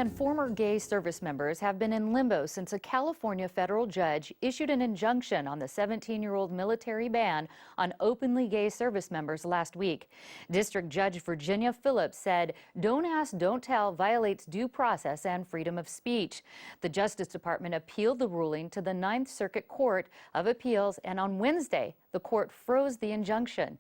And former gay service members have been in limbo since a California federal judge issued an injunction on the 17-year-old military ban on openly gay service members last week. District Judge Virginia Phillips said, "Don't ask, don't tell violates due process and freedom of speech." The Justice Department appealed the ruling to the Ninth Circuit Court of Appeals, and on Wednesday, the court froze the injunction.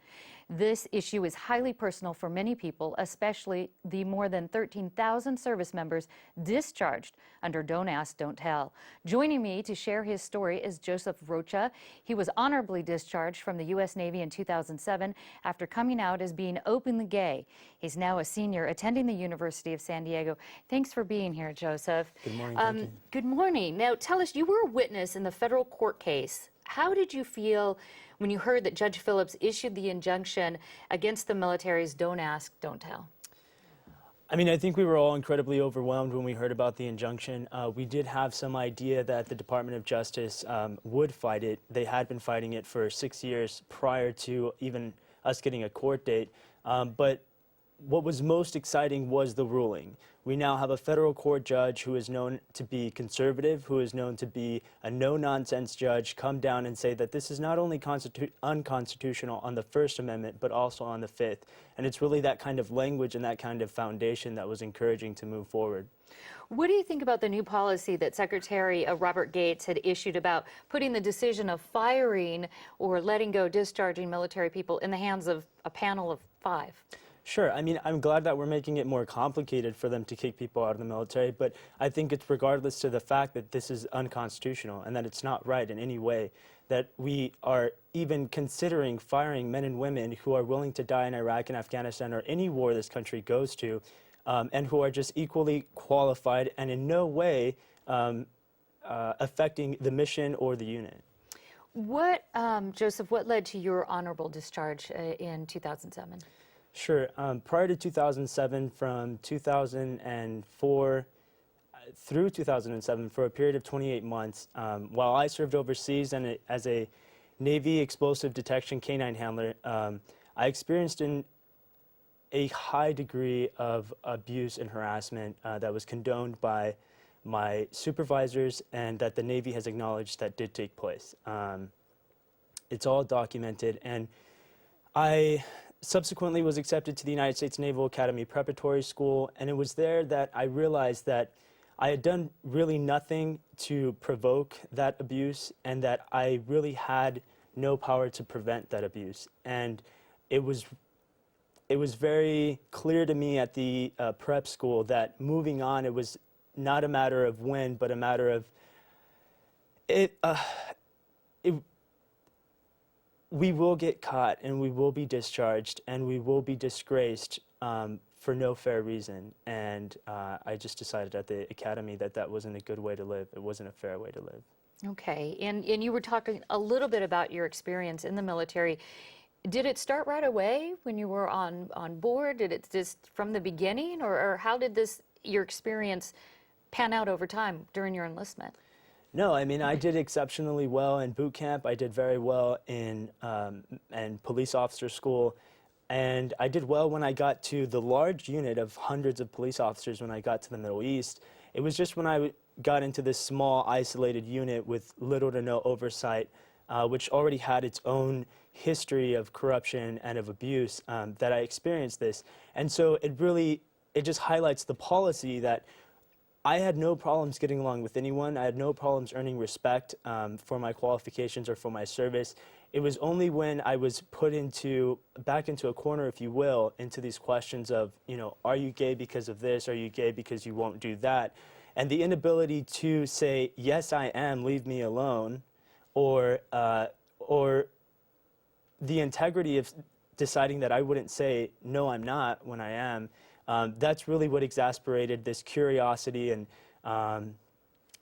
This issue is highly personal for many people, especially the more than 13,000 service members discharged under Don't Ask, Don't Tell. Joining me to share his story is Joseph Rocha. He was honorably discharged from the U.S. Navy in 2007 after coming out as being openly gay. He's now a senior attending the University of San Diego. Thanks for being here, Joseph. Good morning. Thank you. Good morning. Now, tell us, you were a witness in the federal court case. How did you feel when you heard that Judge Phillips issued the injunction against the military's Don't Ask, Don't Tell? I mean, I think we were all incredibly overwhelmed when we heard about the injunction. We did have some idea that the Department of Justice would fight it. They had been fighting it for 6 years prior to even us getting a court date. But what was most exciting was the ruling. We now have a federal court judge who is known to be conservative, who is known to be a no-nonsense judge, come down and say that this is not only unconstitutional on the First Amendment, but also on the Fifth. And it's really that kind of language and that kind of foundation that was encouraging to move forward. What do you think about the new policy that Secretary Robert Gates had issued about putting the decision of firing or letting go, discharging military people in the hands of a panel of 5? Sure. I mean, I'm glad that we're making it more complicated for them to kick people out of the military, but I think it's regardless to the fact that this is unconstitutional and that it's not right in any way, that we are even considering firing men and women who are willing to die in Iraq and Afghanistan or any war this country goes to, and who are just equally qualified and in no way affecting the mission or the unit. What, Joseph, what led to your honorable discharge in 2007? Sure. Prior to 2007, from 2004 through 2007, for a period of 28 months, while I served overseas and as a Navy explosive detection canine handler, I experienced a high degree of abuse and harassment that was condoned by my supervisors and that the Navy has acknowledged that did take place. It's all documented, and I subsequently was accepted to the United States Naval Academy Preparatory School, and it was there that I realized that I had done really nothing to provoke that abuse and that I really had no power to prevent that abuse. And it was very clear to me at the prep school that moving on, it was not a matter of when, but a matter of we will get caught and we will be discharged and we will be disgraced for no fair reason. And I just decided at the academy that that wasn't a good way to live. It wasn't a fair way to live. Okay. And you were talking a little bit about your experience in the military. Did it start right away when you were on board? Did it just from the beginning, or how did your experience pan out over time during your enlistment? No, I mean, I did exceptionally well in boot camp. I did very well in police officer school. And I did well when I got to the large unit of hundreds of police officers when I got to the Middle East. It was just when I got into this small, isolated unit with little to no oversight, which already had its own history of corruption and of abuse, that I experienced this. And so it just highlights the policy that I had no problems getting along with anyone. I had no problems earning respect for my qualifications or for my service. It was only when I was put back into a corner, if you will, into these questions of, you know, are you gay because of this? Are you gay because you won't do that? And the inability to say, yes, I am, leave me alone, or the integrity of deciding that I wouldn't say, no, I'm not, when I am. That's really what exasperated this curiosity and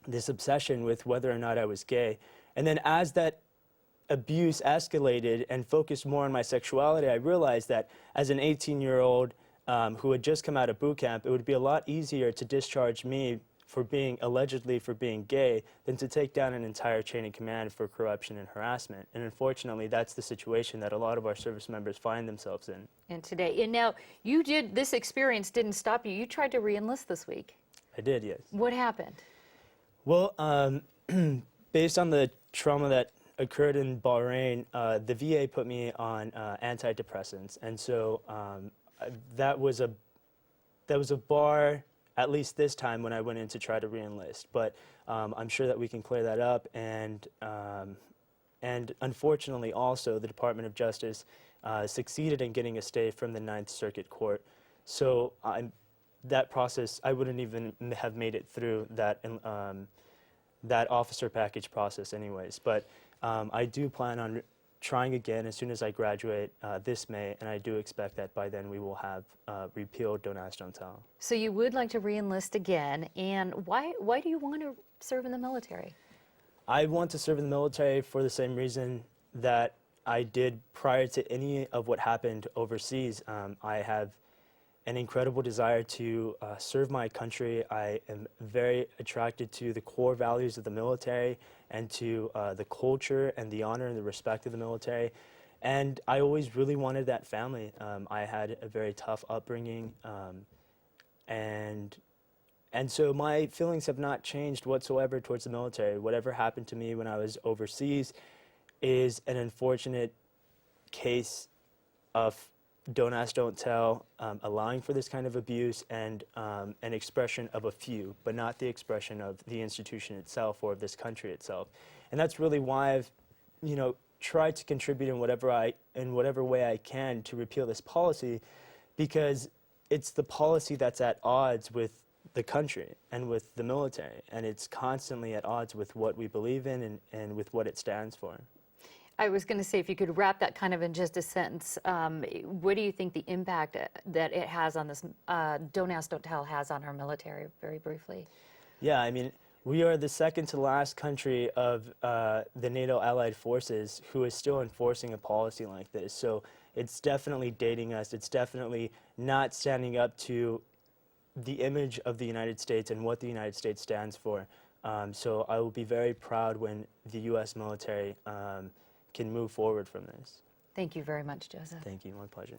this obsession with whether or not I was gay. And then as that abuse escalated and focused more on my sexuality, I realized that as an 18-year-old who had just come out of boot camp, it would be a lot easier to discharge me for allegedly being gay than to take down an entire chain of command for corruption and harassment. And unfortunately, that's the situation that a lot of our service members find themselves in. And today, and now this experience didn't stop you. You tried to re-enlist this week. I did, yes. What happened? Well, based on the trauma that occurred in Bahrain, the VA put me on antidepressants, and so that was a bar, at least this time, when I went in to try to re-enlist. But I'm sure that we can clear that up, and unfortunately also the Department of Justice succeeded in getting a stay from the Ninth Circuit Court. So that process, I wouldn't even have made it through that officer package process anyways. But I do plan on trying again as soon as I graduate this May, and I do expect that by then we will have repealed Don't Ask, Don't Tell. So you would like to re-enlist again, and why do you want to serve in the military? I want to serve in the military for the same reason that I did prior to any of what happened overseas. I have an incredible desire to serve my country. I am very attracted to the core values of the military and to the culture and the honor and the respect of the military. And I always really wanted that family. I had a very tough upbringing, and so my feelings have not changed whatsoever towards the military. Whatever happened to me when I was overseas is an unfortunate case of Don't Ask, Don't Tell, allowing for this kind of abuse, and an expression of a few, but not the expression of the institution itself or of this country itself. And that's really why I've, tried to contribute in whatever way I can to repeal this policy, because it's the policy that's at odds with the country and with the military, and it's constantly at odds with what we believe in and with what it stands for. I was going to say, if you could wrap that kind of in just a sentence, what do you think the impact that it has on this Don't Ask, Don't Tell has on our military, very briefly? Yeah, I mean, we are the second to last country of the NATO allied forces who is still enforcing a policy like this. So it's definitely dating us. It's definitely not standing up to the image of the United States and what the United States stands for. So I will be very proud when the U.S. military can move forward from this. Thank you very much, Joseph. Thank you. My pleasure.